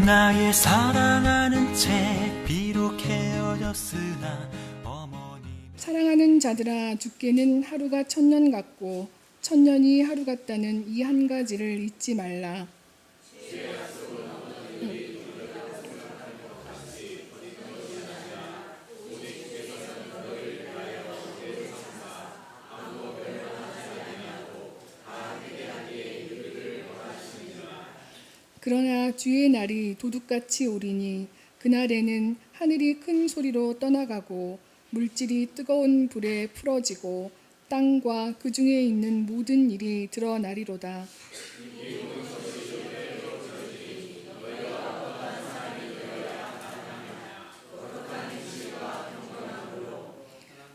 나의 사랑하는 채 비록 헤어졌으나 어머니. 사랑하는 자들아, 주께는 하루가 천년 같고 천년이 하루 같다는 이 한 가지를 잊지 말라. 그러나 주의 날이 도둑같이 오리니 그날에는 하늘이 큰 소리로 떠나가고 물질이 뜨거운 불에 풀어지고 땅과 그 중에 있는 모든 일이 드러나리로다.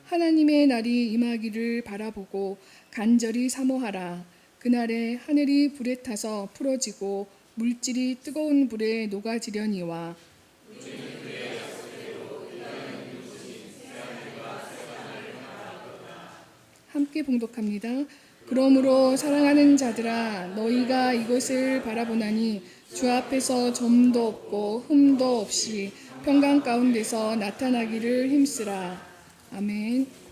하나님의 날이 임하기를 바라보고 간절히 사모하라. 그날에 하늘이 불에 타서 풀어지고 물질이 뜨거운 불에 녹아지려니와. 함께 봉독합니다. 그러므로 사랑하는 자들아, 너희가 이것을 바라보나니 주 앞에서 점도 없고 흠도 없이 평강 가운데서 나타나기를 힘쓰라. 아멘.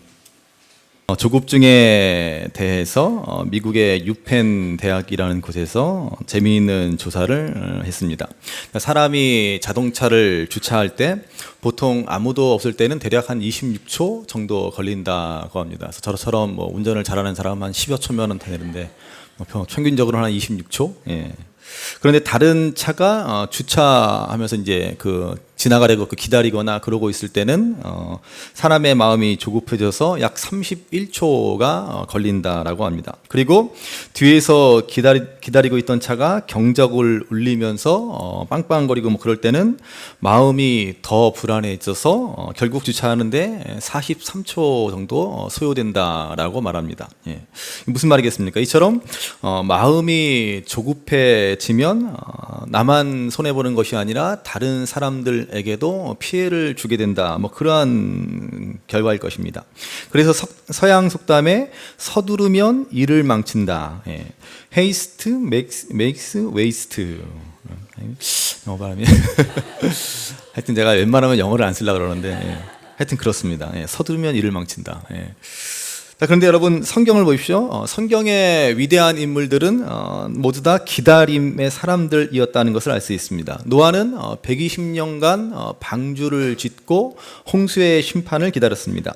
조급증에 대해서 미국의 유펜 대학이라는 곳에서 재미있는 조사를 했습니다. 사람이 자동차를 주차할 때 보통 아무도 없을 때는 대략 한 26초 정도 걸린다고 합니다. 그래서 저처럼 운전을 잘하는 사람 한 10여 초면은 되는데 평균적으로 한 26초. 예. 그런데 다른 차가 주차하면서 이제 지나가려고 기다리거나 그러고 있을 때는 사람의 마음이 조급해져서 약 31초가 걸린다라고 합니다. 그리고 뒤에서 기다리고 있던 차가 경적을 울리면서 빵빵거리고 그럴 때는 마음이 더 불안해져서 결국 주차하는데 43초 정도 소요된다라고 말합니다. 예. 무슨 말이겠습니까? 이처럼 마음이 조급해지면 나만 손해보는 것이 아니라 다른 사람들에게도 피해를 주게 된다. 그러한 결과일 것입니다. 그래서 서양 속담에 서두르면 일을 망친다. 예. Haste makes waste. 영어 발음이. 하여튼 제가 웬만하면 영어를 안 쓰려고 그러는데, 예. 하여튼 그렇습니다. 예. 서두르면 일을 망친다. 예. 자, 그런데 여러분 성경을 보십시오. 성경의 위대한 인물들은 모두 다 기다림의 사람들이었다는 것을 알 수 있습니다. 노아는 120년간 방주를 짓고 홍수의 심판을 기다렸습니다.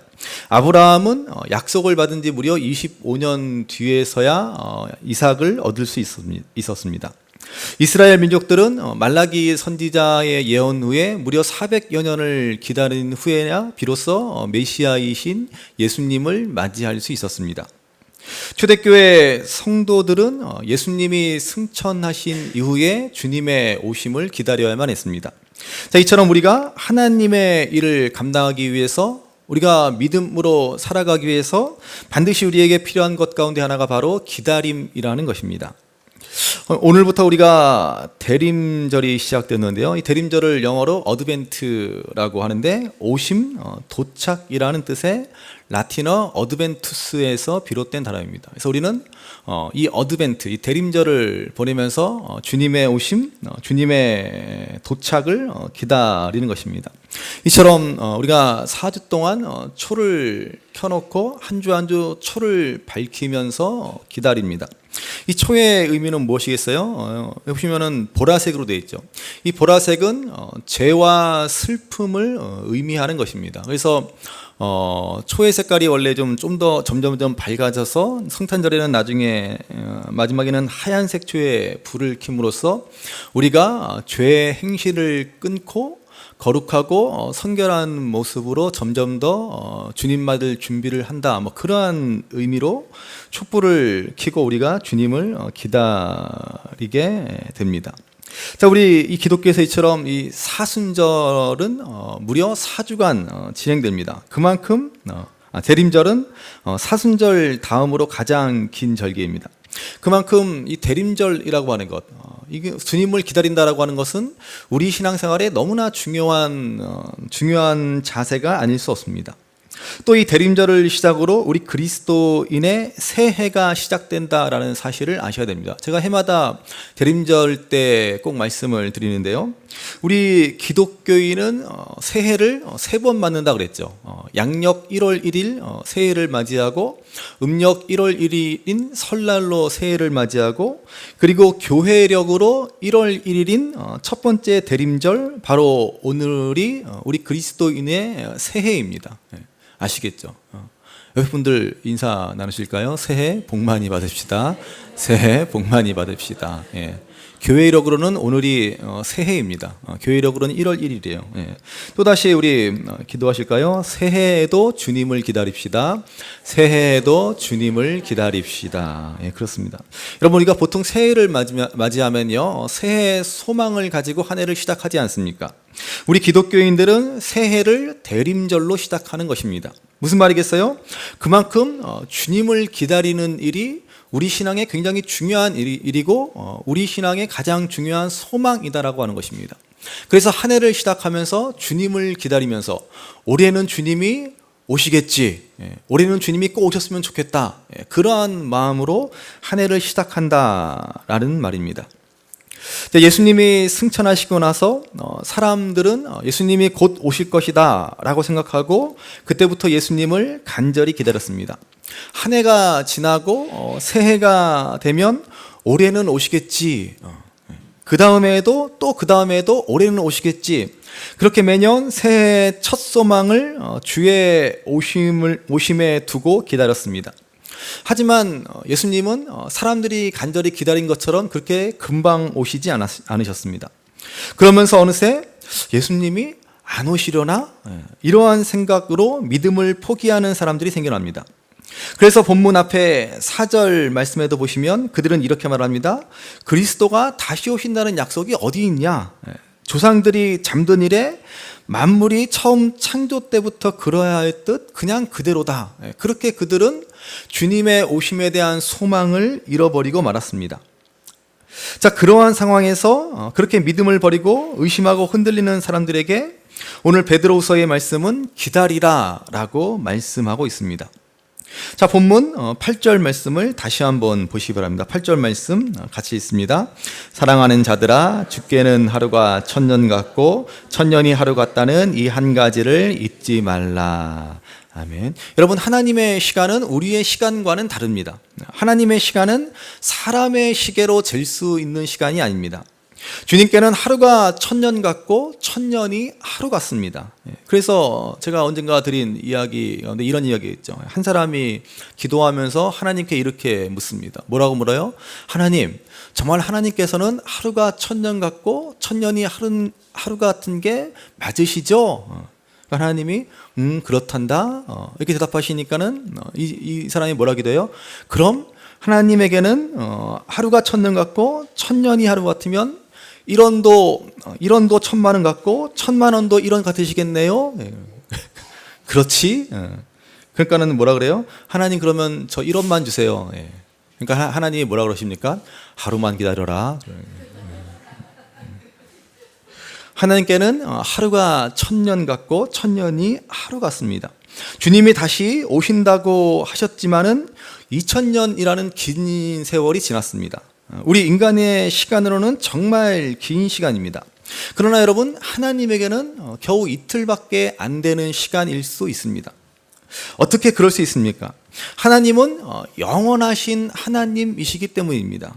아브라함은 약속을 받은 지 무려 25년 뒤에서야 이삭을 얻을 수 있었습니다. 이스라엘 민족들은 말라기 선지자의 예언 후에 무려 400여 년을 기다린 후에야 비로소 메시아이신 예수님을 맞이할 수 있었습니다. 초대교회 성도들은 예수님이 승천하신 이후에 주님의 오심을 기다려야만 했습니다. 자, 이처럼 우리가 하나님의 일을 감당하기 위해서, 우리가 믿음으로 살아가기 위해서 반드시 우리에게 필요한 것 가운데 하나가 바로 기다림이라는 것입니다. 오늘부터 우리가 대림절이 시작됐는데요. 이 대림절을 영어로 어드벤트라고 하는데 오심, 도착이라는 뜻의 라틴어 어드벤투스에서 비롯된 단어입니다. 그래서 우리는 이 어드벤트, 이 대림절을 보내면서 주님의 오심, 주님의 도착을 기다리는 것입니다. 이처럼 우리가 4주 동안 초를 켜놓고 한 주 한 주 초를 밝히면서 기다립니다. 이 초의 의미는 무엇이겠어요? 보시면은 보라색으로 되어 있죠. 이 보라색은 죄와 슬픔을 의미하는 것입니다. 그래서 초의 색깔이 원래 좀 더 점점 밝아져서 성탄절에는 나중에 마지막에는 하얀색 초에 불을 킴으로써 우리가 죄의 행실을 끊고 거룩하고 성결한 모습으로 점점 더 주님 맞을 준비를 한다. 그러한 의미로 촛불을 켜고 우리가 주님을 기다리게 됩니다. 자, 우리 이 기독교에서 이처럼 이 사순절은 무려 4주간 진행됩니다. 그만큼 대림절은 사순절 다음으로 가장 긴 절기입니다. 그만큼 이 대림절이라고 하는 것, 이게 주님을 기다린다라고 하는 것은 우리 신앙생활에 너무나 중요한 자세가 아닐 수 없습니다. 또 이 대림절을 시작으로 우리 그리스도인의 새해가 시작된다라는 사실을 아셔야 됩니다. 제가 해마다 대림절 때 꼭 말씀을 드리는데요. 우리 기독교인은 새해를 3번 맞는다 그랬죠. 양력 1월 1일 새해를 맞이하고, 음력 1월 1일인 설날로 새해를 맞이하고, 그리고 교회력으로 1월 1일인 첫 번째 대림절, 바로 오늘이 우리 그리스도인의 새해입니다. 아시겠죠? 여러분들 인사 나누실까요? 새해 복 많이 받읍시다. 새해 복 많이 받읍시다. 예. 교회력으로는 오늘이 새해입니다. 교회력으로는 1월 1일이에요. 예. 또다시 우리 기도하실까요? 새해에도 주님을 기다립시다. 새해에도 주님을 기다립시다. 예, 그렇습니다. 여러분, 우리가 보통 새해를 맞이하면요, 새해 소망을 가지고 한 해를 시작하지 않습니까? 우리 기독교인들은 새해를 대림절로 시작하는 것입니다. 무슨 말이겠어요? 그만큼 주님을 기다리는 일이 우리 신앙에 굉장히 중요한 일이고 우리 신앙의 가장 중요한 소망이다라고 하는 것입니다. 그래서 한 해를 시작하면서 주님을 기다리면서 올해는 주님이 오시겠지, 올해는 주님이 꼭 오셨으면 좋겠다, 그러한 마음으로 한 해를 시작한다라는 말입니다. 예수님이 승천하시고 나서 사람들은 예수님이 곧 오실 것이다 라고 생각하고 그때부터 예수님을 간절히 기다렸습니다. 한 해가 지나고 새해가 되면 올해는 오시겠지, 그 다음에도 또 그 다음에도 올해는 오시겠지, 그렇게 매년 새해 첫 소망을 주의 오심에 두고 기다렸습니다. 하지만 예수님은 사람들이 간절히 기다린 것처럼 그렇게 금방 오시지 않으셨습니다. 그러면서 어느새 예수님이 안 오시려나? 이러한 생각으로 믿음을 포기하는 사람들이 생겨납니다. 그래서 본문 앞에 4절 말씀에도 보시면 그들은 이렇게 말합니다. 그리스도가 다시 오신다는 약속이 어디 있냐? 조상들이 잠든 일에 만물이 처음 창조 때부터 그러야 할 듯 그냥 그대로다. 그렇게 그들은 주님의 오심에 대한 소망을 잃어버리고 말았습니다. 자, 그러한 상황에서 그렇게 믿음을 버리고 의심하고 흔들리는 사람들에게 오늘 베드로후서의 말씀은 기다리라 라고 말씀하고 있습니다. 자, 본문 8절 말씀을 다시 한번 보시기 바랍니다. 8절 말씀 같이 있습니다. 사랑하는 자들아, 주께는 하루가 1000년 같고 1000년이 하루 같다는 이 한 가지를 잊지 말라. 아멘. 여러분, 하나님의 시간은 우리의 시간과는 다릅니다. 하나님의 시간은 사람의 시계로 잴 수 있는 시간이 아닙니다. 주님께는 하루가 1000년 같고 1000년이 하루 같습니다. 그래서 제가 언젠가 드린 이야기 가운데 이런 이야기 있죠. 한 사람이 기도하면서 하나님께 이렇게 묻습니다. 뭐라고 물어요? 하나님, 정말 하나님께서는 하루가 1000년 같고 1000년이 하루 같은 게 맞으시죠? 하나님이 그렇단다 이렇게 대답하시니까는 이 사람이 뭐라 기도해요? 그럼 하나님에게는 하루가 1000년 같고 1000년이 하루 같으면 1원도 1000만 원 같고 1000만 원도 1원 같으시겠네요. 그렇지. 그러니까는 뭐라 그래요? 하나님, 그러면 저 1원만 주세요. 그러니까 하나님이 뭐라 그러십니까? 하루만 기다려라. 하나님께는 하루가 1000년 같고 1000년이 하루 같습니다. 주님이 다시 오신다고 하셨지만은 2000년이라는 긴 세월이 지났습니다. 우리 인간의 시간으로는 정말 긴 시간입니다. 그러나 여러분, 하나님에게는 겨우 이틀밖에 안 되는 시간일 수 있습니다. 어떻게 그럴 수 있습니까? 하나님은 영원하신 하나님이시기 때문입니다.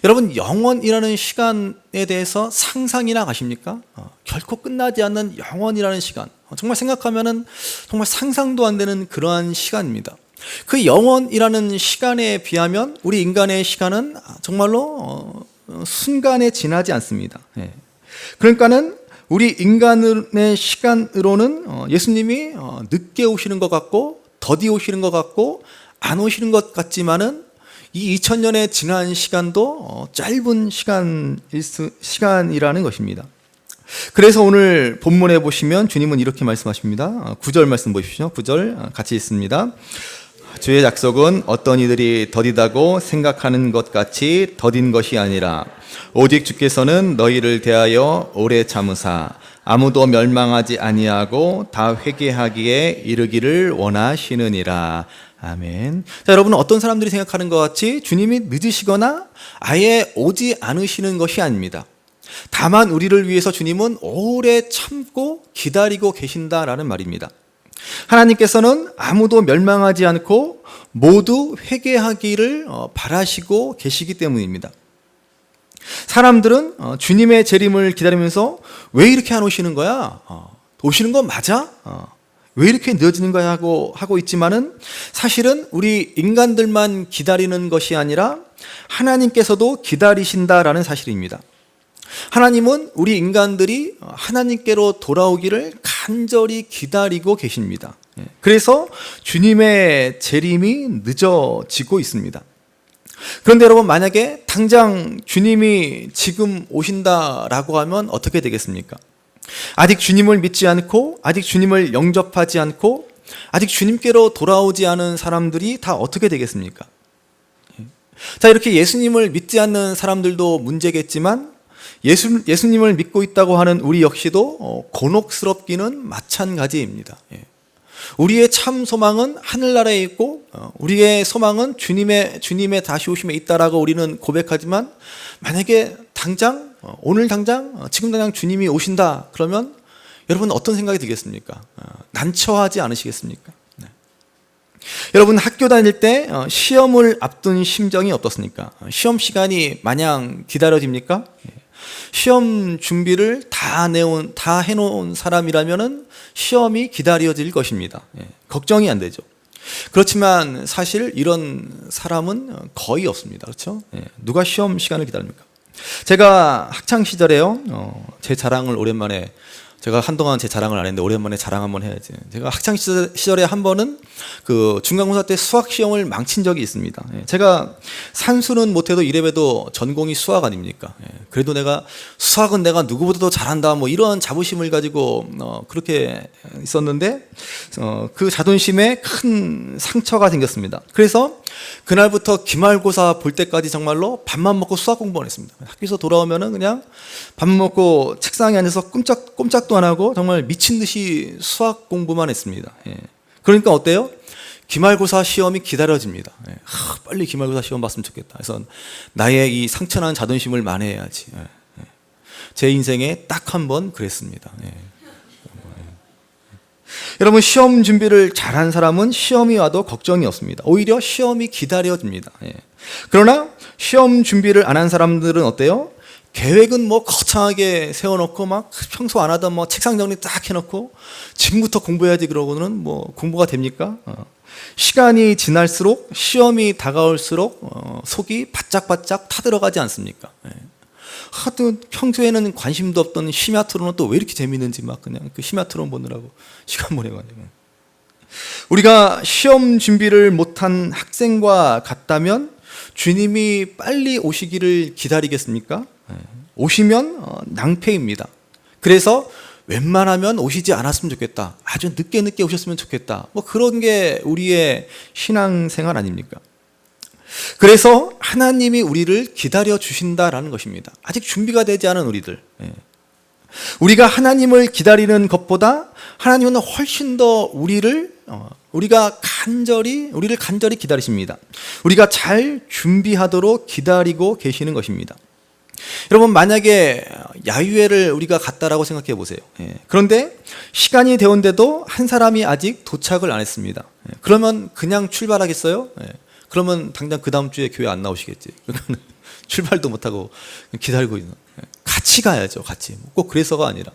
여러분, 영원이라는 시간에 대해서 상상이나 가십니까? 결코 끝나지 않는 영원이라는 시간, 정말 생각하면은 정말 상상도 안 되는 그러한 시간입니다. 그 영원이라는 시간에 비하면 우리 인간의 시간은 정말로 순간에 지나지 않습니다. 그러니까는 우리 인간의 시간으로는 예수님이 늦게 오시는 것 같고 더디 오시는 것 같고 안 오시는 것 같지만은 이 2000년의 지난 시간도 짧은 시간이라는 것입니다. 그래서 오늘 본문에 보시면 주님은 이렇게 말씀하십니다. 9절 말씀 보십시오. 9절 같이 있습니다. 주의 약속은 어떤 이들이 더디다고 생각하는 것 같이 더딘 것이 아니라 오직 주께서는 너희를 대하여 오래 참으사 아무도 멸망하지 아니하고 다 회개하기에 이르기를 원하시느니라. 아멘. 자, 여러분은 어떤 사람들이 생각하는 것 같이 주님이 늦으시거나 아예 오지 않으시는 것이 아닙니다. 다만 우리를 위해서 주님은 오래 참고 기다리고 계신다라는 말입니다. 하나님께서는 아무도 멸망하지 않고 모두 회개하기를 바라시고 계시기 때문입니다. 사람들은 주님의 재림을 기다리면서 왜 이렇게 안 오시는 거야? 오시는 건 맞아? 왜 이렇게 늦어지는 거야? 하고 있지만은 사실은 우리 인간들만 기다리는 것이 아니라 하나님께서도 기다리신다라는 사실입니다. 하나님은 우리 인간들이 하나님께로 돌아오기를 간절히 기다리고 계십니다. 그래서 주님의 재림이 늦어지고 있습니다. 그런데 여러분, 만약에 당장 주님이 지금 오신다라고 하면 어떻게 되겠습니까? 아직 주님을 믿지 않고, 아직 주님을 영접하지 않고, 아직 주님께로 돌아오지 않은 사람들이 다 어떻게 되겠습니까? 자, 이렇게 예수님을 믿지 않는 사람들도 문제겠지만 예수님을 믿고 있다고 하는 우리 역시도 곤혹스럽기는 마찬가지입니다. 우리의 참 소망은 하늘나라에 있고 우리의 소망은 주님의 다시 오심에 있다라고 우리는 고백하지만, 만약에 당장 오늘 당장 지금 당장 주님이 오신다 그러면 여러분 어떤 생각이 들겠습니까? 난처하지 않으시겠습니까? 네. 여러분, 학교 다닐 때 시험을 앞둔 심정이 어떻습니까? 시험 시간이 마냥 기다려집니까? 시험 준비를 다 해놓은 사람이라면은 시험이 기다려질 것입니다. 걱정이 안 되죠. 그렇지만 사실 이런 사람은 거의 없습니다. 그렇죠? 누가 시험 시간을 기다립니까? 제가 학창 시절에요, 제 자랑을 오랜만에, 제가 한동안 제 자랑을 안 했는데 오랜만에 자랑 한번 해야지. 제가 학창 시절에 한 번은 그 중간고사 때 수학 시험을 망친 적이 있습니다. 제가 산수는 못해도 이래봬도 전공이 수학 아닙니까? 그래도 내가 수학은 내가 누구보다도 잘한다, 뭐 이런 자부심을 가지고 그렇게 있었는데 그 자존심에 큰 상처가 생겼습니다. 그래서 그날부터 기말고사 볼 때까지 정말로 밥만 먹고 수학 공부만 했습니다. 학교에서 돌아오면은 그냥 밥 먹고 책상에 앉아서 꼼짝도 안 하고 정말 미친 듯이 수학 공부만 했습니다. 그러니까 어때요? 기말고사 시험이 기다려집니다. 빨리 기말고사 시험 봤으면 좋겠다. 그래서 나의 이 상처난 자존심을 만회해야지. 제 인생에 딱 한 번 그랬습니다. 여러분, 시험 준비를 잘한 사람은 시험이 와도 걱정이 없습니다. 오히려 시험이 기다려집니다. 그러나 시험 준비를 안 한 사람들은 어때요? 계획은 뭐 거창하게 세워놓고 막 평소 안 하던 뭐 책상 정리 딱 해놓고 지금부터 공부해야지 그러고는 뭐 공부가 됩니까? 시간이 지날수록, 시험이 다가올수록 속이 바짝바짝 타들어가지 않습니까? 하도 평소에는 관심도 없던 심야 토론은 또 왜 이렇게 재밌는지 막 그냥 그 심야 토론 보느라고 시간 보내가지고. 우리가 시험 준비를 못한 학생과 같다면 주님이 빨리 오시기를 기다리겠습니까? 오시면 낭패입니다. 그래서 웬만하면 오시지 않았으면 좋겠다, 아주 늦게 오셨으면 좋겠다, 뭐 그런 게 우리의 신앙생활 아닙니까? 그래서 하나님이 우리를 기다려 주신다라는 것입니다. 아직 준비가 되지 않은 우리들, 우리가 하나님을 기다리는 것보다 하나님은 훨씬 더 우리를 간절히 기다리십니다. 우리가 잘 준비하도록 기다리고 계시는 것입니다. 여러분, 만약에 야유회를 우리가 갔다라고 생각해 보세요. 그런데 시간이 되었는데도 한 사람이 아직 도착을 안 했습니다. 그러면 그냥 출발하겠어요? 그러면 당장 그 다음 주에 교회 안 나오시겠지. 출발도 못하고 기다리고 있는. 같이 가야죠, 같이. 꼭 그래서가 아니라.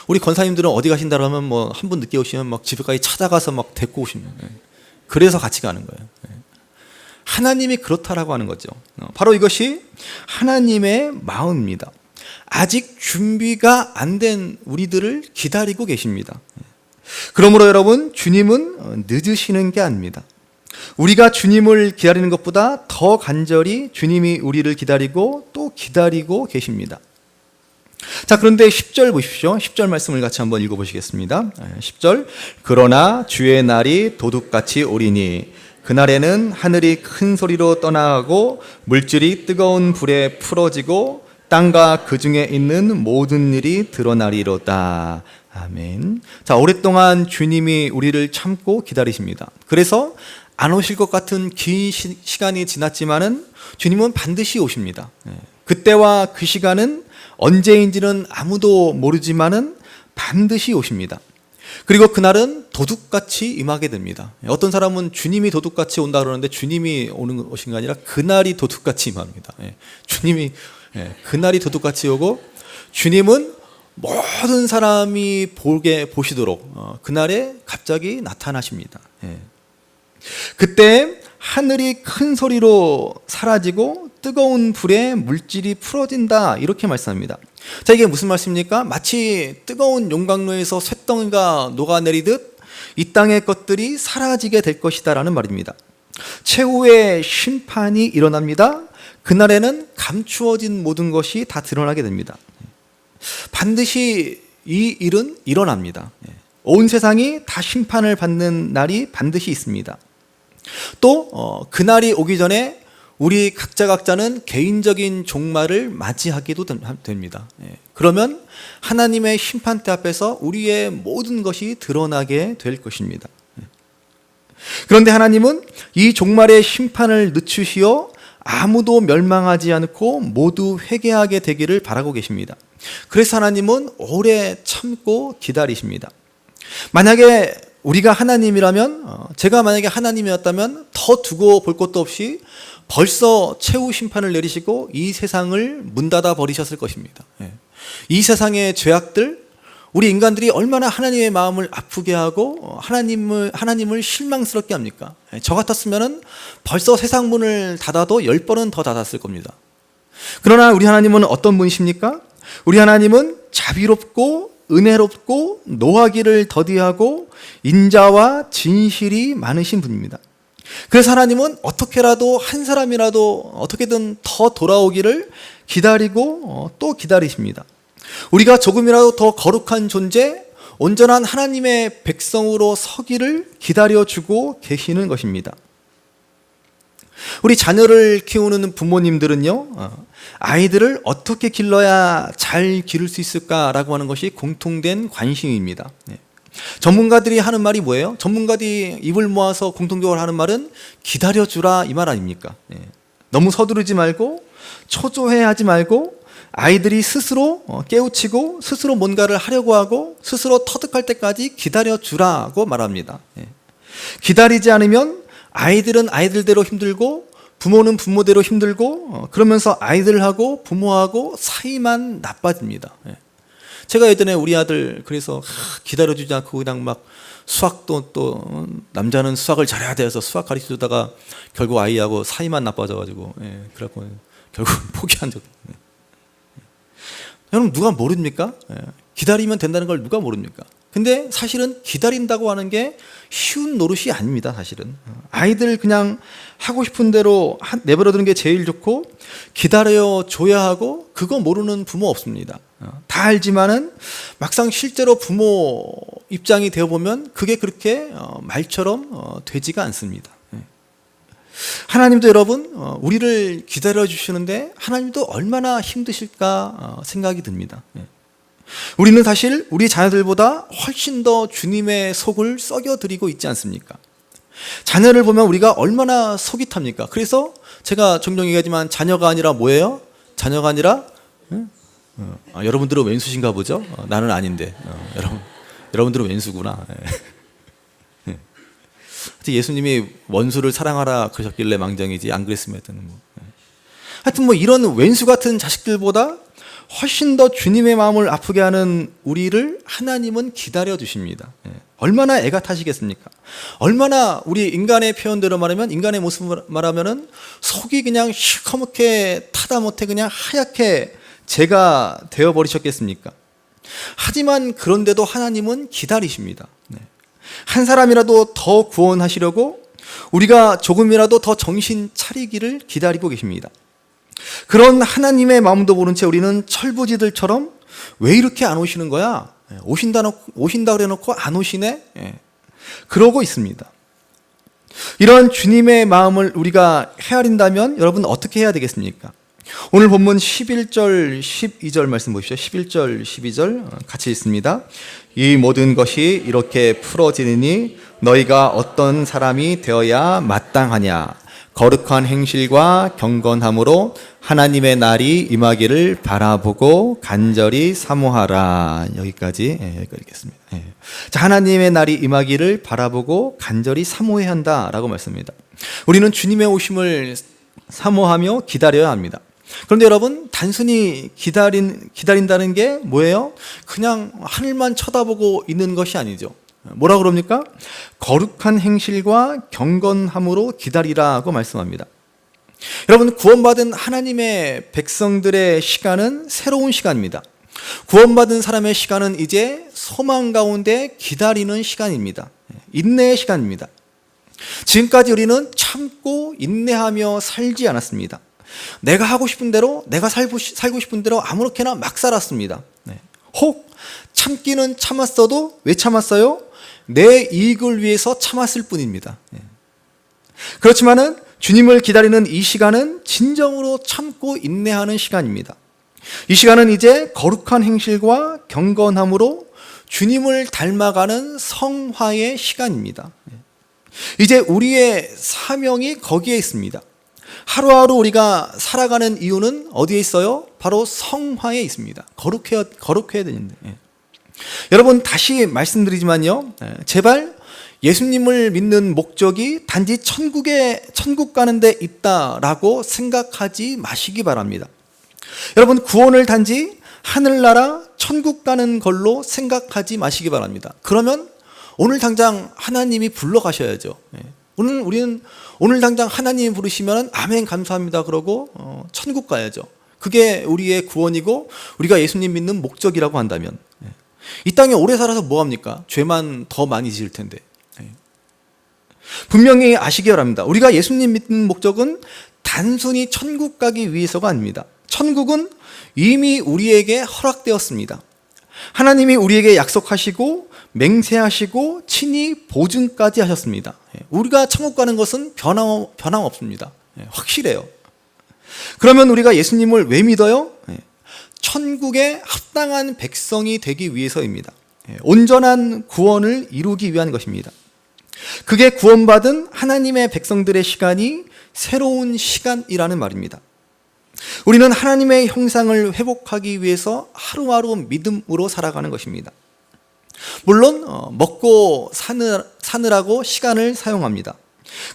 우리 권사님들은 어디 가신다고 하면 뭐 한 분 늦게 오시면 막 집에까지 찾아가서 막 데리고 오시면. 그래서 같이 가는 거예요. 하나님이 그렇다라고 하는 거죠. 바로 이것이 하나님의 마음입니다. 아직 준비가 안 된 우리들을 기다리고 계십니다. 그러므로 여러분, 주님은 늦으시는 게 아닙니다. 우리가 주님을 기다리는 것보다 더 간절히 주님이 우리를 기다리고 또 기다리고 계십니다. 자, 그런데 10절 보십시오. 10절 말씀을 같이 한번 읽어보시겠습니다. 10절, 그러나 주의 날이 도둑같이 오리니 그날에는 하늘이 큰 소리로 떠나가고 물질이 뜨거운 불에 풀어지고 땅과 그 중에 있는 모든 일이 드러나리로다. 아멘. 자, 오랫동안 주님이 우리를 참고 기다리십니다. 그래서 안 오실 것 같은 긴 시간이 지났지만은 주님은 반드시 오십니다. 그때와 그 시간은 언제인지는 아무도 모르지만은 반드시 오십니다. 그리고 그날은 도둑같이 임하게 됩니다. 어떤 사람은 주님이 도둑같이 온다 그러는데 주님이 오신 게 아니라 그날이 도둑같이 임합니다. 주님이 그날이 도둑같이 오고 주님은 모든 사람이 보시도록 그날에 갑자기 나타나십니다. 그때 하늘이 큰 소리로 사라지고 뜨거운 불에 물질이 풀어진다, 이렇게 말씀합니다. 자, 이게 무슨 말씀입니까? 마치 뜨거운 용광로에서 쇳덩이가 녹아내리듯 이 땅의 것들이 사라지게 될 것이다 라는 말입니다. 최후의 심판이 일어납니다. 그날에는 감추어진 모든 것이 다 드러나게 됩니다. 반드시 이 일은 일어납니다. 온 세상이 다 심판을 받는 날이 반드시 있습니다. 또 그날이 오기 전에 우리 각자는 개인적인 종말을 맞이하기도 됩니다. 그러면 하나님의 심판대 앞에서 우리의 모든 것이 드러나게 될 것입니다. 그런데 하나님은 이 종말의 심판을 늦추시어 아무도 멸망하지 않고 모두 회개하게 되기를 바라고 계십니다. 그래서 하나님은 오래 참고 기다리십니다. 만약에 우리가 하나님이라면, 제가 만약에 하나님이었다면 더 두고 볼 것도 없이 벌써 최후 심판을 내리시고 이 세상을 문 닫아 버리셨을 것입니다. 이 세상의 죄악들, 우리 인간들이 얼마나 하나님의 마음을 아프게 하고 하나님을 실망스럽게 합니까? 저 같았으면 벌써 세상 문을 닫아도 10번은 더 닫았을 겁니다. 그러나 우리 하나님은 어떤 분이십니까? 우리 하나님은 자비롭고 은혜롭고 노하기를 더디하고 인자와 진실이 많으신 분입니다. 그래서 하나님은 어떻게라도 한 사람이라도 어떻게든 더 돌아오기를 기다리고 또 기다리십니다. 우리가 조금이라도 더 거룩한 존재, 온전한 하나님의 백성으로 서기를 기다려주고 계시는 것입니다. 우리 자녀를 키우는 부모님들은요, 아이들을 어떻게 길러야 잘 기를 수 있을까라고 하는 것이 공통된 관심입니다. 전문가들이 하는 말이 뭐예요? 전문가들이 입을 모아서 공통적으로 하는 말은 기다려주라, 이 말 아닙니까? 너무 서두르지 말고 초조해하지 말고 아이들이 스스로 깨우치고 스스로 뭔가를 하려고 하고 스스로 터득할 때까지 기다려주라고 말합니다. 기다리지 않으면 아이들은 아이들대로 힘들고 부모는 부모대로 힘들고 그러면서 아이들하고 부모하고 사이만 나빠집니다. 제가 예전에 우리 아들 그래서 기다려주지 않고 그냥 막 수학도 또 남자는 수학을 잘해야 돼서 수학 가르쳐주다가 결국 아이하고 사이만 나빠져가지고 그래갖고 결국 포기한 적. 여러분 누가 모릅니까? 기다리면 된다는 걸 누가 모릅니까? 근데 사실은 기다린다고 하는 게 쉬운 노릇이 아닙니다. 사실은 아이들 그냥 하고 싶은 대로 내버려두는 게 제일 좋고 기다려줘야 하고 그거 모르는 부모 없습니다. 다 알지만은 막상 실제로 부모 입장이 되어보면 그게 그렇게 말처럼 되지가 않습니다. 하나님도 여러분 우리를 기다려주시는데 하나님도 얼마나 힘드실까 생각이 듭니다. 우리는 사실 우리 자녀들보다 훨씬 더 주님의 속을 썩여드리고 있지 않습니까? 자녀를 보면 우리가 얼마나 속이 탑니까? 그래서 제가 종종 얘기하지만 자녀가 아니라 뭐예요? 자녀가 아니라 여러분들은 왼수신가 보죠? 나는 아닌데 여러분들은 왼수구나. 예수님이 원수를 사랑하라 그러셨길래 망정이지 안 그랬으면 하여튼 뭐 이런 왼수 같은 자식들보다 훨씬 더 주님의 마음을 아프게 하는 우리를 하나님은 기다려 주십니다. 얼마나 애가 타시겠습니까? 얼마나 우리 인간의 표현대로 말하면 인간의 모습을 말하면은 속이 그냥 시커멓게 타다 못해 그냥 하얗게 죄가 되어 버리셨겠습니까? 하지만 그런데도 하나님은 기다리십니다. 한 사람이라도 더 구원하시려고 우리가 조금이라도 더 정신 차리기를 기다리고 계십니다. 그런 하나님의 마음도 모른 채 우리는 철부지들처럼 왜 이렇게 안 오시는 거야? 오신다 그래 놓고 안 오시네? 그러고 있습니다. 이런 주님의 마음을 우리가 헤아린다면 여러분 어떻게 해야 되겠습니까? 오늘 본문 11절, 12절 말씀 보십시오. 11절, 12절 같이 읽습니다. 이 모든 것이 이렇게 풀어지느니 너희가 어떤 사람이 되어야 마땅하냐. 거룩한 행실과 경건함으로 하나님의 날이 임하기를 바라보고 간절히 사모하라. 여기까지 읽겠습니다. 자, 하나님의 날이 임하기를 바라보고 간절히 사모해야 한다라고 말씀합니다. 우리는 주님의 오심을 사모하며 기다려야 합니다. 그런데 여러분, 단순히 기다린다는 게 뭐예요? 그냥 하늘만 쳐다보고 있는 것이 아니죠. 뭐라 그럽니까? 거룩한 행실과 경건함으로 기다리라고 말씀합니다. 여러분, 구원받은 하나님의 백성들의 시간은 새로운 시간입니다. 구원받은 사람의 시간은 이제 소망 가운데 기다리는 시간입니다. 인내의 시간입니다. 지금까지 우리는 참고 인내하며 살지 않았습니다. 내가 하고 싶은 대로, 내가 살고 싶은 대로 아무렇게나 막 살았습니다. 혹 참기는 참았어도 왜 참았어요? 내 이익을 위해서 참았을 뿐입니다. 그렇지만은 주님을 기다리는 이 시간은 진정으로 참고 인내하는 시간입니다. 이 시간은 이제 거룩한 행실과 경건함으로 주님을 닮아가는 성화의 시간입니다. 이제 우리의 사명이 거기에 있습니다. 하루하루 우리가 살아가는 이유는 어디에 있어요? 바로 성화에 있습니다. 거룩해야 되는데. 여러분, 다시 말씀드리지만요, 제발 예수님을 믿는 목적이 단지 천국 가는 데 있다라고 생각하지 마시기 바랍니다. 여러분, 구원을 단지 하늘나라 천국 가는 걸로 생각하지 마시기 바랍니다. 그러면 오늘 당장 하나님이 불러가셔야죠. 우리는 오늘 당장 하나님이 부르시면 아멘 감사합니다 그러고 천국 가야죠. 그게 우리의 구원이고 우리가 예수님 믿는 목적이라고 한다면, 이 땅에 오래 살아서 뭐합니까? 죄만 더 많이 지을 텐데. 분명히 아시기 바랍니다. 우리가 예수님 믿는 목적은 단순히 천국 가기 위해서가 아닙니다. 천국은 이미 우리에게 허락되었습니다. 하나님이 우리에게 약속하시고 맹세하시고 친히 보증까지 하셨습니다. 우리가 천국 가는 것은 변함없습니다. 확실해요. 그러면 우리가 예수님을 왜 믿어요? 천국에 합당한 백성이 되기 위해서입니다. 온전한 구원을 이루기 위한 것입니다. 그게 구원받은 하나님의 백성들의 시간이 새로운 시간이라는 말입니다. 우리는 하나님의 형상을 회복하기 위해서 하루하루 믿음으로 살아가는 것입니다. 물론 먹고 사느라고 시간을 사용합니다.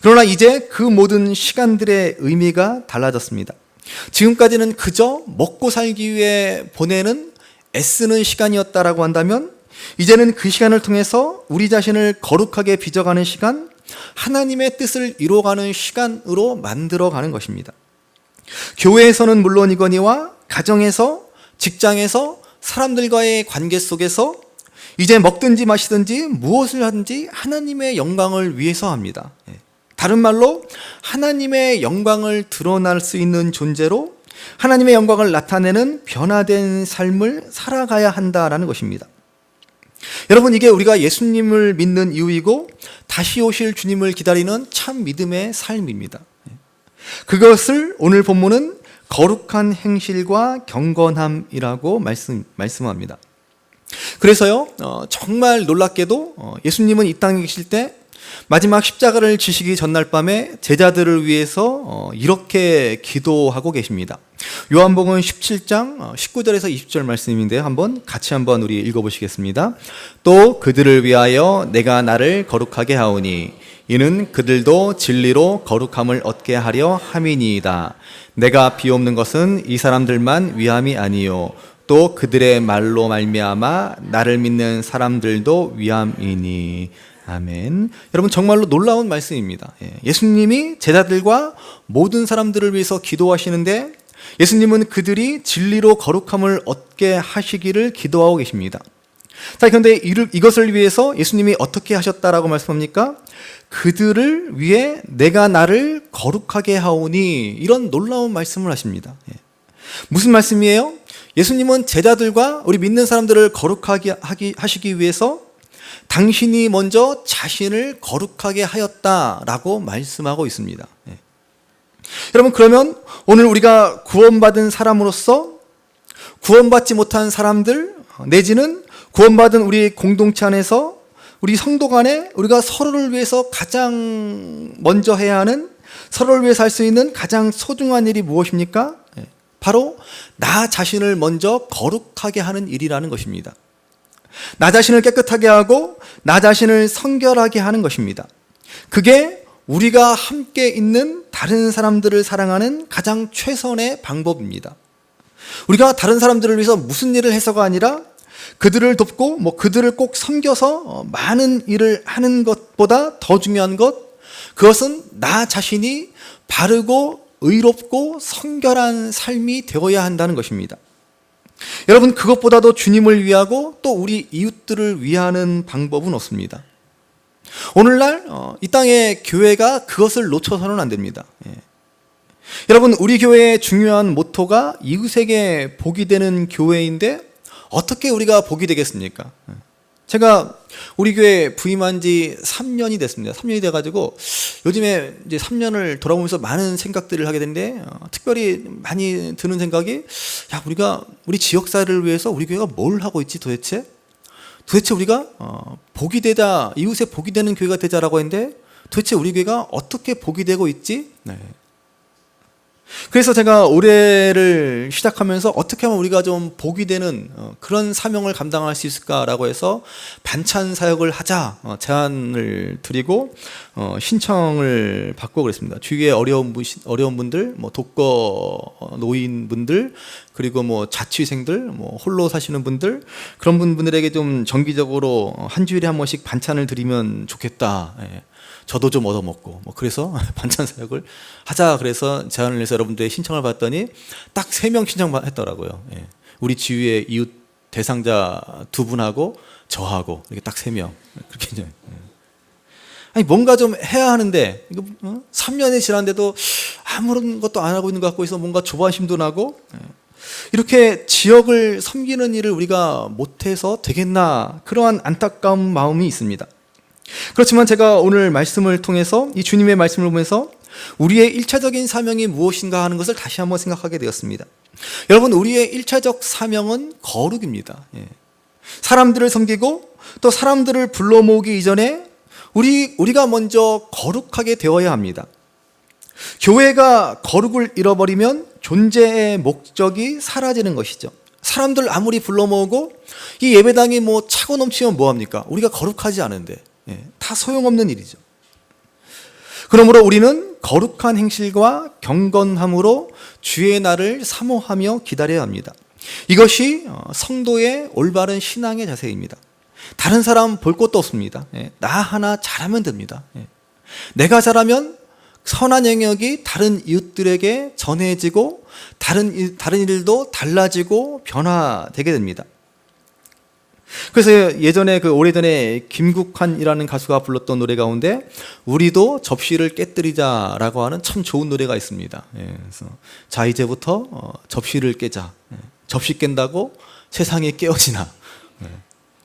그러나 이제 그 모든 시간들의 의미가 달라졌습니다. 지금까지는 그저 먹고 살기 위해 보내는 애쓰는 시간이었다라고 한다면, 이제는 그 시간을 통해서 우리 자신을 거룩하게 빚어가는 시간, 하나님의 뜻을 이루어가는 시간으로 만들어가는 것입니다. 교회에서는 물론이거니와 가정에서, 직장에서, 사람들과의 관계 속에서 이제 먹든지 마시든지 무엇을 하든지 하나님의 영광을 위해서 합니다. 다른 말로 하나님의 영광을 드러날 수 있는 존재로 하나님의 영광을 나타내는 변화된 삶을 살아가야 한다라는 것입니다. 여러분, 이게 우리가 예수님을 믿는 이유이고 다시 오실 주님을 기다리는 참 믿음의 삶입니다. 그것을 오늘 본문은 거룩한 행실과 경건함이라고 말씀합니다. 그래서요, 정말 놀랍게도 예수님은 이 땅에 계실 때 마지막 십자가를 지시기 전날 밤에 제자들을 위해서 이렇게 기도하고 계십니다. 요한복음 17장 19절에서 20절 말씀인데요, 같이 우리 읽어보시겠습니다. 또 그들을 위하여 내가 나를 거룩하게 하오니 이는 그들도 진리로 거룩함을 얻게 하려 함이니이다. 내가 비옵는 것은 이 사람들만 위함이 아니요 또 그들의 말로 말미암아 나를 믿는 사람들도 위함이니. 아멘. 여러분, 정말로 놀라운 말씀입니다. 예수님이 제자들과 모든 사람들을 위해서 기도하시는데 예수님은 그들이 진리로 거룩함을 얻게 하시기를 기도하고 계십니다. 자, 그런데 이것을 위해서 예수님이 어떻게 하셨다라고 말씀합니까? 그들을 위해 내가 나를 거룩하게 하오니, 이런 놀라운 말씀을 하십니다. 무슨 말씀이에요? 예수님은 제자들과 우리 믿는 사람들을 거룩하게 하시기 위해서 당신이 먼저 자신을 거룩하게 하였다라고 말씀하고 있습니다. 여러분, 그러면 오늘 우리가 구원받은 사람으로서 구원받지 못한 사람들 내지는 구원받은 우리 공동체 안에서 우리 성도 간에 우리가 서로를 위해서 가장 먼저 해야 하는, 서로를 위해서 할 수 있는 가장 소중한 일이 무엇입니까? 바로 나 자신을 먼저 거룩하게 하는 일이라는 것입니다. 나 자신을 깨끗하게 하고 나 자신을 성결하게 하는 것입니다. 그게 우리가 함께 있는 다른 사람들을 사랑하는 가장 최선의 방법입니다. 우리가 다른 사람들을 위해서 무슨 일을 해서가 아니라 그들을 돕고 그들을 꼭 섬겨서 많은 일을 하는 것보다 더 중요한 것, 그것은 나 자신이 바르고 의롭고 성결한 삶이 되어야 한다는 것입니다. 여러분, 그것보다도 주님을 위하고 또 우리 이웃들을 위하는 방법은 없습니다. 오늘날 이 땅의 교회가 그것을 놓쳐서는 안 됩니다. 여러분, 우리 교회의 중요한 모토가 이웃에게 복이 되는 교회인데 어떻게 우리가 복이 되겠습니까? 제가 우리 교회 부임한 지 3년이 됐습니다. 3년이 돼가지고 요즘에 이제 3년을 돌아보면서 많은 생각들을 하게 되는데 특별히 많이 드는 생각이, 우리가 우리 지역사회를 위해서 우리 교회가 뭘 하고 있지 도대체? 도대체 우리가 복이 되자, 이웃에 복이 되는 교회가 되자라고 했는데 도대체 우리 교회가 어떻게 복이 되고 있지? 그래서 제가 올해를 시작하면서 어떻게 하면 우리가 좀 복이 되는 그런 사명을 감당할 수 있을까라고 해서 반찬 사역을 하자 제안을 드리고 신청을 받고 그랬습니다. 주위에 어려운 분들, 독거 노인분들, 그리고 자취생들, 홀로 사시는 분들, 그런 분들에게 좀 정기적으로 한 주일에 한 번씩 반찬을 드리면 좋겠다. 저도 좀 얻어먹고 그래서 반찬 사역을 하자, 그래서 제안을 해서 여러분들의 신청을 받더니 딱 3명 신청했더라고요. 우리 주위의 이웃 대상자 2분하고 저하고 이렇게 딱 3명. 그렇게 이제. 아니, 뭔가 좀 해야 하는데 이거 3년이 지났는데도 아무런 것도 안 하고 있는 것 같고 해서 뭔가 조바심도 나고, 이렇게 지역을 섬기는 일을 우리가 못해서 되겠나, 그러한 안타까운 마음이 있습니다. 그렇지만 제가 오늘 말씀을 통해서 이 주님의 말씀을 보면서 우리의 1차적인 사명이 무엇인가 하는 것을 다시 한번 생각하게 되었습니다. 여러분, 우리의 1차적 사명은 거룩입니다. 사람들을 섬기고 또 사람들을 불러 모으기 이전에 우리가 먼저 거룩하게 되어야 합니다. 교회가 거룩을 잃어버리면 존재의 목적이 사라지는 것이죠. 사람들 아무리 불러 모으고 이 예배당이 차고 넘치면 뭐합니까? 우리가 거룩하지 않은데 다 소용없는 일이죠. 그러므로 우리는 거룩한 행실과 경건함으로 주의 날을 사모하며 기다려야 합니다. 이것이 성도의 올바른 신앙의 자세입니다. 다른 사람 볼 것도 없습니다. 나 하나 잘하면 됩니다. 내가 잘하면 선한 영역이 다른 이웃들에게 전해지고 다른 일도 달라지고 변화되게 됩니다. 그래서 예전에 오래전에 김국환이라는 가수가 불렀던 노래 가운데 우리도 접시를 깨뜨리자라고 하는 참 좋은 노래가 있습니다. 그래서 자, 이제부터 접시를 깨자. 접시 깬다고 세상이 깨어지나.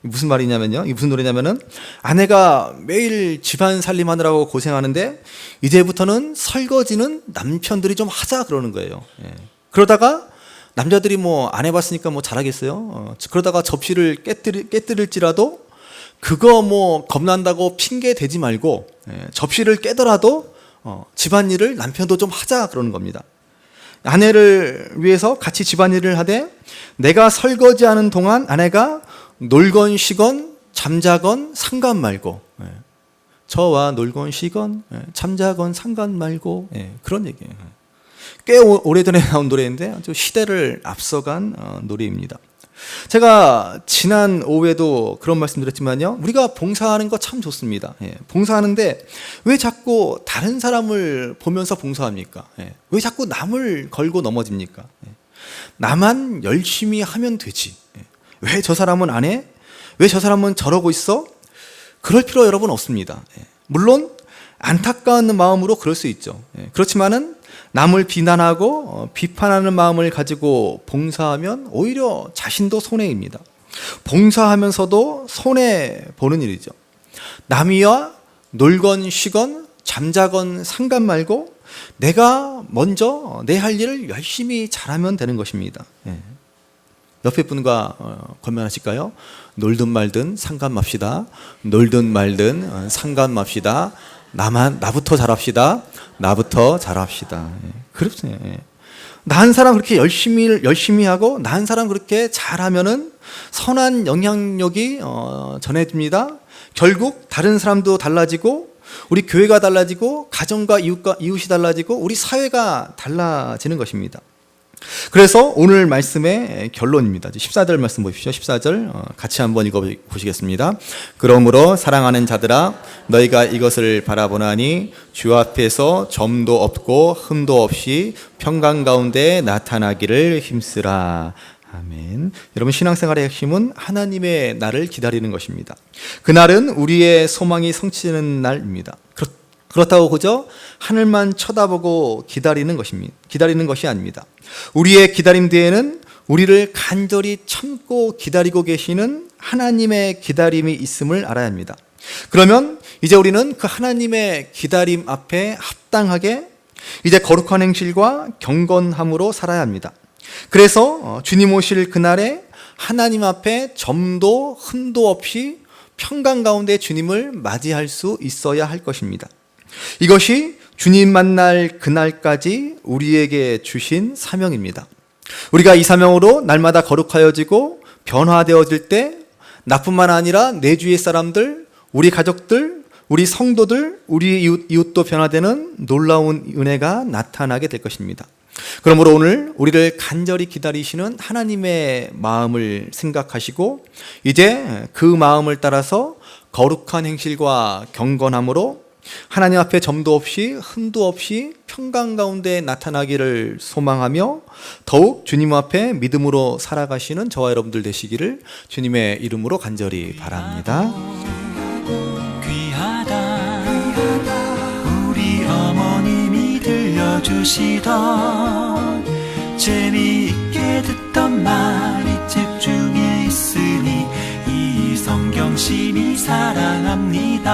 무슨 말이냐면요, 이게 무슨 노래냐면은 아내가 매일 집안 살림하느라고 고생하는데 이제부터는 설거지는 남편들이 좀 하자 그러는 거예요. 그러다가 남자들이 안 해봤으니까 잘하겠어요. 그러다가 접시를 깨뜨릴지라도 그거 겁난다고 핑계 대지 말고 접시를 깨더라도 집안일을 남편도 좀 하자 그러는 겁니다. 아내를 위해서 같이 집안일을 하되 내가 설거지하는 동안 아내가 놀건 쉬건 잠자건 상관 말고, 저와 놀건 쉬건 잠자건 상관 말고, 그런 얘기예요. 꽤 오래전에 나온 노래인데 아주 시대를 앞서간 노래입니다. 제가 지난 오후에도 그런 말씀 드렸지만요, 우리가 봉사하는 거 참 좋습니다. 봉사하는데 왜 자꾸 다른 사람을 보면서 봉사합니까? 왜 자꾸 남을 걸고 넘어집니까? 나만 열심히 하면 되지. 왜 저 사람은 안 해? 왜 저 사람은 저러고 있어? 그럴 필요 여러분 없습니다. 물론 안타까운 마음으로 그럴 수 있죠. 그렇지만은 남을 비난하고 비판하는 마음을 가지고 봉사하면 오히려 자신도 손해입니다. 봉사하면서도 손해보는 일이죠. 남이와 놀건 쉬건 잠자건 상관 말고 내가 먼저 내 할 일을 열심히 잘하면 되는 것입니다. 예. 옆에 분과 권면하실까요? 놀든 말든 상관맙시다. 놀든 말든 상관맙시다. 나부터 잘합시다. 나부터 잘합시다. 예. 그렇습니다. 예. 나 한 사람 그렇게 열심히 하고 나 한 사람 그렇게 잘하면은 선한 영향력이 전해집니다. 결국 다른 사람도 달라지고 우리 교회가 달라지고 가정과 이웃이 달라지고 우리 사회가 달라지는 것입니다. 그래서 오늘 말씀의 결론입니다. 14절 말씀 보십시오. 14절 같이 한번 읽어보시겠습니다. 그러므로 사랑하는 자들아 너희가 이것을 바라보나니 주 앞에서 점도 없고 흠도 없이 평강 가운데 나타나기를 힘쓰라. 아멘. 여러분, 신앙생활의 핵심은 하나님의 날을 기다리는 것입니다. 그날은 우리의 소망이 성취되는 날입니다. 그렇다고 그저 하늘만 쳐다보고 기다리는 것이 아닙니다. 우리의 기다림 뒤에는 우리를 간절히 참고 기다리고 계시는 하나님의 기다림이 있음을 알아야 합니다. 그러면 이제 우리는 그 하나님의 기다림 앞에 합당하게 이제 거룩한 행실과 경건함으로 살아야 합니다. 그래서 주님 오실 그날에 하나님 앞에 점도 흠도 없이 평강 가운데 주님을 맞이할 수 있어야 할 것입니다. 이것이 주님 만날 그날까지 우리에게 주신 사명입니다. 우리가 이 사명으로 날마다 거룩하여지고 변화되어질 때 나뿐만 아니라 내 주위의 사람들, 우리 가족들, 우리 성도들, 우리 이웃도 변화되는 놀라운 은혜가 나타나게 될 것입니다. 그러므로 오늘 우리를 간절히 기다리시는 하나님의 마음을 생각하시고 이제 그 마음을 따라서 거룩한 행실과 경건함으로 하나님 앞에 점도 없이 흠도 없이 평강 가운데 나타나기를 소망하며 더욱 주님 앞에 믿음으로 살아가시는 저와 여러분들 되시기를 주님의 이름으로 간절히 바랍니다. 귀하다 우리 어머님이 들려주시던 재미있게 듣던 말이 책 중에 있으니 이 성경심이 사랑합니다.